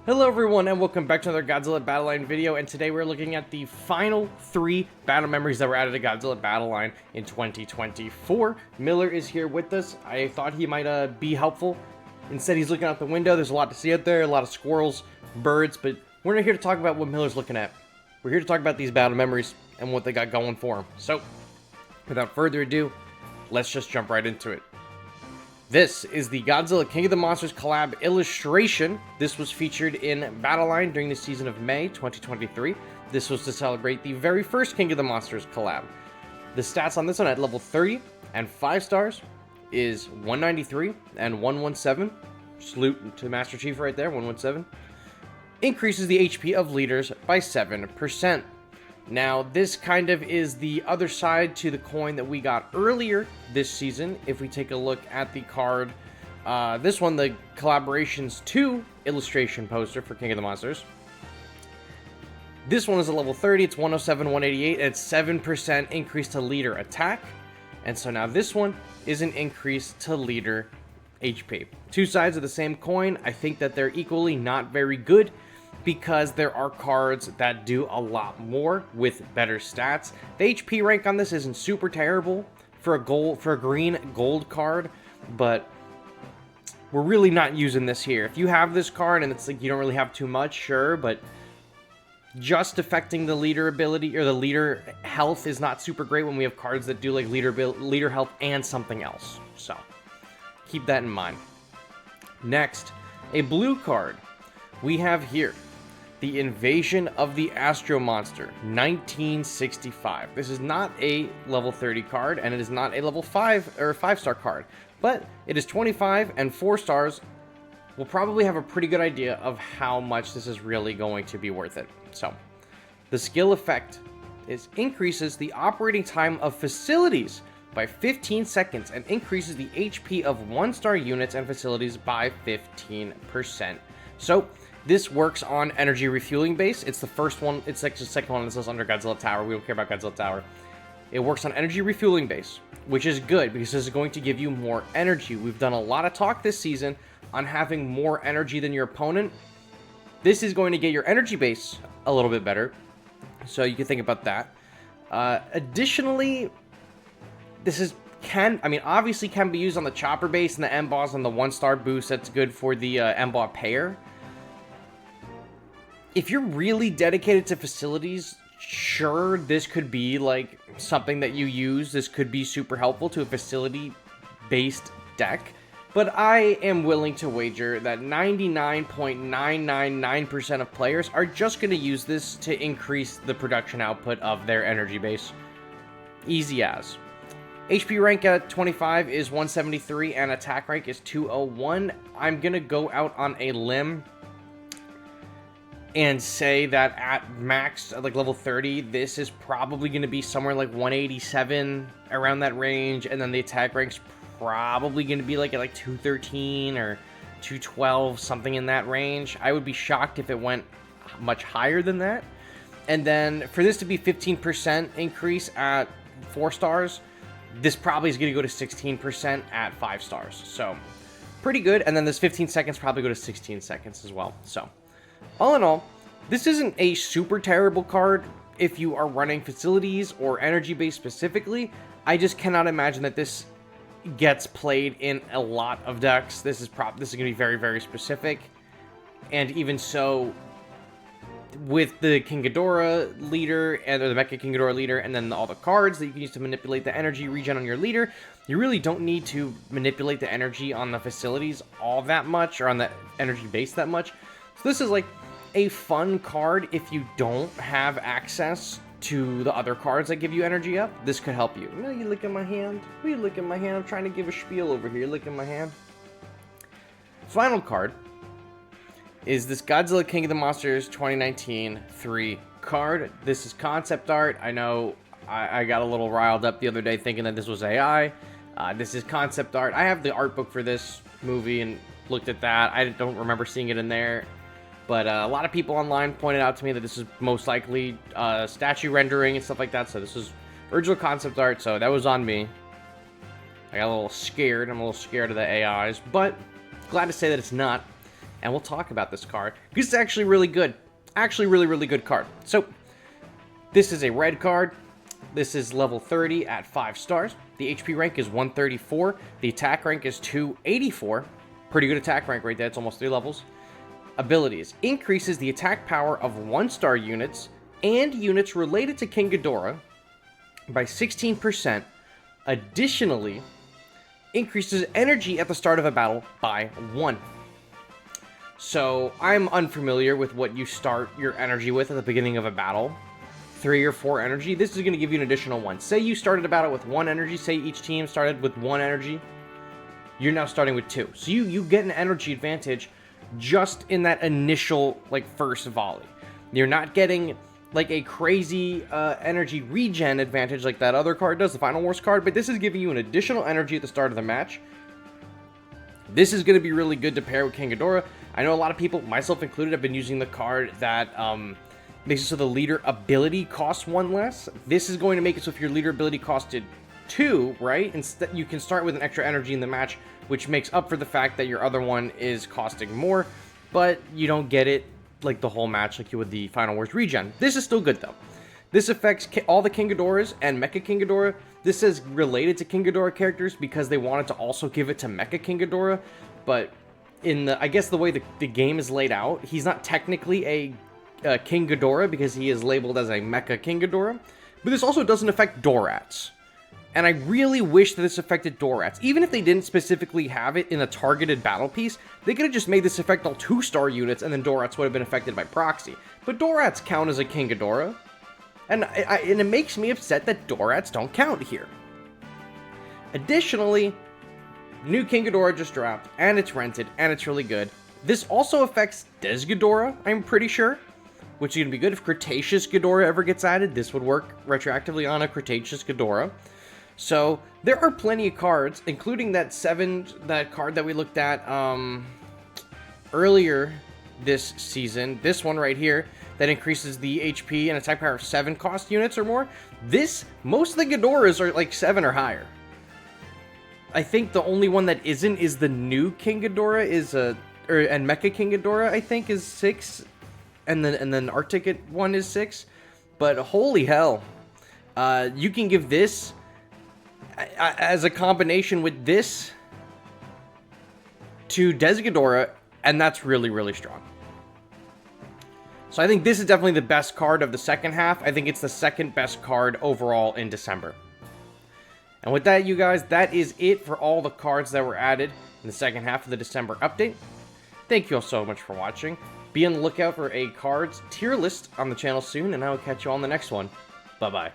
Hello everyone and welcome back to another Godzilla Battle Line video, and today we're looking at the final 3 battle memories that were added to Godzilla Battle Line in 2024. Miller is here with us. I thought he might be helpful. Instead he's looking out the window. There's a lot to see out there, a lot of squirrels, birds, but we're not here to talk about what Miller's looking at. We're here to talk about these battle memories and what they got going for them. So, without further ado, let's just jump right into it. This is the Godzilla King of the Monsters collab illustration. This was featured in Battle Line during the season of May 2023. This was to celebrate the very first King of the Monsters collab. The stats on this one at level 30 and 5 stars is 193 and 117. Salute to Master Chief right there, 117. Increases the HP of leaders by 7%. Now, this kind of is the other side to the coin that we got earlier this season. If we take a look at the card, this one, the Collaborations 2 illustration poster for King of the Monsters. This one is a level 30, it's 107, 188, and it's 7% increase to leader attack. And so now this one is an increase to leader HP. Two sides of the same coin. I think that they're equally not very good, because there are cards that do a lot more with better stats. The HP rank on this isn't super terrible for a green gold card, but we're really not using this here. If you have this card and it's like you don't really have too much, sure, but just affecting the leader ability or the leader health is not super great when we have cards that do like leader health and something else. So keep that in mind. Next, a blue card we have here. The Invasion of the Astro-Monster, 1965. This is not a level 30 card, and it is not a level 5 or 5-star card, but it is 25 and 4 stars. We'll probably have a pretty good idea of how much this is really going to be worth it. So, the skill effect increases the operating time of facilities by 15 seconds and increases the HP of 1-star units and facilities by 15%. So, this works on energy refueling base. It's the first one. It's like the second one that says under Godzilla Tower. We don't care about Godzilla Tower. It works on energy refueling base, which is good because this is going to give you more energy. We've done a lot of talk this season on having more energy than your opponent. This is going to get your energy base a little bit better, so you can think about that. Additionally, this obviously can be used on the chopper base and the M-Boss and the 1-star boost. That's good for the M-Boss pair. If you're really dedicated to facilities, sure, this could be like something that you use. This could be super helpful to a facility-based deck. But I am willing to wager that 99.999% of players are just going to use this to increase the production output of their energy base. Easy as. HP rank at 25 is 173 and attack rank is 201. I'm going to go out on a limb and say that at max, like level 30, this is probably going to be somewhere like 187, around that range, and then the attack rank's probably going to be like at like 213 or 212, something in that range. I would be shocked if it went much higher than that. And then for this to be 15% increase at 4 stars, this probably is going to go to 16% at 5 stars. So pretty good. And then this 15 seconds probably go to 16 seconds as well. So all in all, this isn't a super terrible card if you are running facilities or energy base specifically. I just cannot imagine that this gets played in a lot of decks. This is going to be very, very specific. And even so, with the King Ghidorah leader, or the Mecha King Ghidorah leader, and then all the cards that you can use to manipulate the energy regen on your leader, you really don't need to manipulate the energy on the facilities all that much, or on the energy base that much. So this is like a fun card if you don't have access to the other cards that give you energy up. This could help you. You look at my hand? Will you look at my hand? I'm trying to give a spiel over here. Look at my hand. Final card is this Godzilla King of the Monsters 2019 3 card. This is concept art. I know I got a little riled up the other day thinking that this was AI. This is concept art. I have the art book for this movie and looked at that. I don't remember seeing it in there. But a lot of people online pointed out to me that this is most likely statue rendering and stuff like that. So this is original concept art, so that was on me. I got a little scared. I'm a little scared of the AIs, but glad to say that it's not. and we'll talk about this card, because it's actually really good. Actually, really good card. So, this is a red card. This is level 30 at 5 stars. The HP rank is 134. The attack rank is 284. Pretty good attack rank right there. It's almost 3 levels. Abilities. Increases the attack power of 1-star units and units related to King Ghidorah by 16%. Additionally, increases energy at the start of a battle by 1. So, I'm unfamiliar with what you start your energy with at the beginning of a battle. 3 or 4 energy. This is going to give you an additional 1. Say you started a battle with 1 energy. Say each team started with 1 energy. You're now starting with 2. So you get an energy advantage just in that initial, like, first volley. You're not getting, like, a crazy energy regen advantage like that other card does, the Final Wars card, but this is giving you an additional energy at the start of the match. This is going to be really good to pair with King Ghidorah. I know a lot of people, myself included, have been using the card that makes it so the leader ability costs 1 less. This is going to make it so if your leader ability costed 2, right, instead you can start with an extra energy in the match, which makes up for the fact that your other one is costing more, but you don't get it like the whole match like you would the Final Wars regen. This is still good though. This affects all the King Ghidorahs and Mecha King Ghidorah. This is related to King Ghidorah characters because they wanted to also give it to Mecha King Ghidorah, but in the, I guess the way the game is laid out, he's not technically a King Ghidorah because he is labeled as a Mecha King Ghidorah, but this also doesn't affect Dorats. And I really wish that this affected Dorats. Even if they didn't specifically have it in a targeted battle piece, they could have just made this affect all 2-star units and then Dorats would have been affected by proxy. But Dorats count as a King Ghidorah. And it makes me upset that Dorats don't count here. Additionally, new King Ghidorah just dropped, and it's rented, and it's really good. This also affects Des Ghidorah, I'm pretty sure, which is going to be good if Cretaceous Ghidorah ever gets added. This would work retroactively on a Cretaceous Ghidorah. So, there are plenty of cards, including that card that we looked at earlier this season. This one right here, that increases the HP and attack power of 7 cost units or more. Most of the Ghidorahs are like 7 or higher. I think the only one that isn't is the new King Ghidorah and Mecha King Ghidorah, I think, is 6. And then Arctic one is 6. But holy hell. You can give this as a combination with this to Des Ghidorah, and that's really strong. So I think this is definitely the best card of the second half. I think it's the second best card overall in December. And with that, you guys, that is it for all the cards that were added in the second half of the December update. Thank you all so much for watching. Be on the lookout for a cards tier list on the channel soon, and I will catch you all on the next one. Bye-bye.